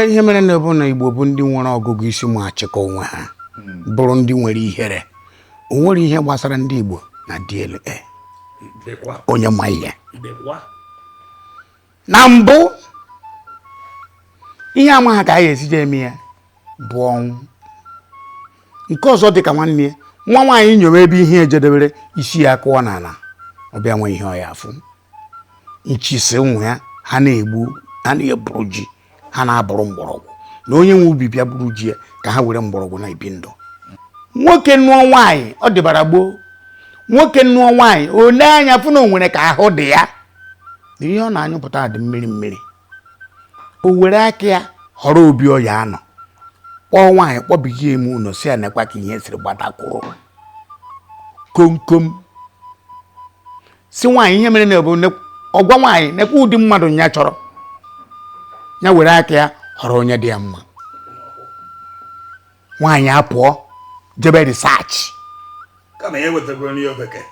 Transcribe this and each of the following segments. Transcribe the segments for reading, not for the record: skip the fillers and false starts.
ihe mere na bụ na Igbo bụ ndị nwere ọgụgụ isi ma achịkọ onwe ha bụrụ ndị nwere ihere o nwere ihe gbasara ndị Igbo na DLA onye ma ihe na mbụ ihe ama ha ka anyị esije eme ya bụ ọnwụ nke ọzọ dị ka nwanne nwa nwaanyị nyowe ebe ihe ejedebere isi ya kụọ n'ala ọbịa nwe ihe ọ ya afụ nchisi ụmụ ya ha na-egbu ha na-eburu ji ha na-abụrụ mgbọrọgwụ na onye nwe ubi bịa buru ji ka ha were mgbọrọgwụ na ibi ndụ nwoke nụọ nwaanyị ọ dịbara gboo nwoke nụọ nwaanyị ole anya fụ na o nwere ka ahụ dị ya ihe ọ na-anyụpụta dị mmiri mmiri o were aka ya họrọ obi ọ ya anọ kpọọ nwaanyị kpọbighị eme ụlọ si ya nekwa ka ihe siri gbatakwuru komkom si nwaanyị ihe mere na bụ ọgwa nwaanyị nekwa ụdị mmadụ ya chọrọ ya were aka ya họrọ onye dị ya mma nwaanyị apụọ jebe research kama ya wetagoro n'ihe bekee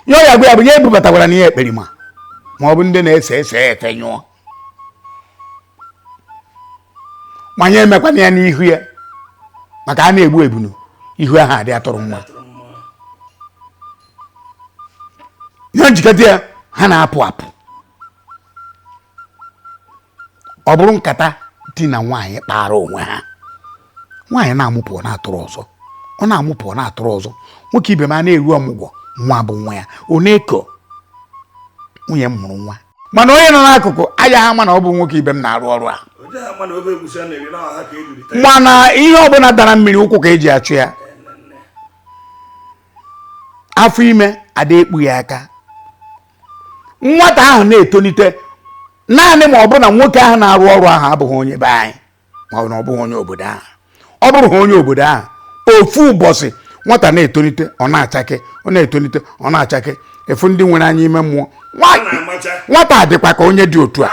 yo ya bụ ya ebubatawara n'ihe ekperima ma ọ bụ ndị na-ese efe nyụọ manye emekwana ya n'ihu ya maka a na-egbu ebunu ihu ahụ adị atụrụ mma ihe njikọta ya ha na-apụ apụ ọ bụrụ nkata di na nwaanyị kpara onwe ha nwaanyị na-amụpụ na-atụrụ ọzọ ọ na-amụpụ na-atụrụ ọzọ nwoke ibe m a na-eru ọmụgwọ nwa bụ nwa ya ọ na-eko nwunye m mụrụ nwa mana onye nọ n'akụkụ aya ha mana ọ bụ nwoke ibe m na-arụ ọrụ a mana ihe ọbụla dara mmiri ụkwụ ka eji achụ ya afọ ime ada ekpu ya aka nwata ahụ na-etolite naanị ma ọ bụ na nwoke ahụ na-arụ ọrụ ahụ abụghị onye be anyị ma ọ bụ na ọ bụghị onye obodo ahụ ọ bụrụ ha onye obodo ahụ ofu ụbọchị nwata na-etolite ọ na-achake ọ na-etolite ọ na-achake efu ndị nwere anya ime mmụọ nwata dịkwa ka onye dị otu a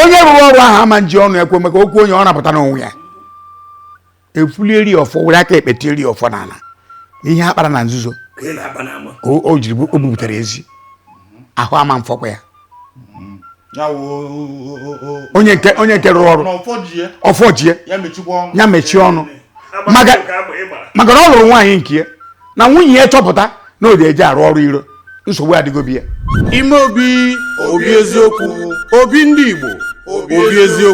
onye rụrụ ọrụ ahụ ama nji ọnụ ekwe maka okwu onye ọ napụta n'onwe ya efulieri ọfọ were aka ekpetieri ọfọ n'ala ihe akpara na nzuzo o jiri o bubutere ezi ahụ ama mfọkwa ya onye nke rụrụ ọrụ ọfọ jie ya mechie ọnụ maka na ọ lụrụ nwaanyị nke ya na nwunye ya chọpụta na o ji eje arụ ọrụ iro nsogbu adịgo bi ya ime obi eziokwu obi ndị Igbo obi eziokwu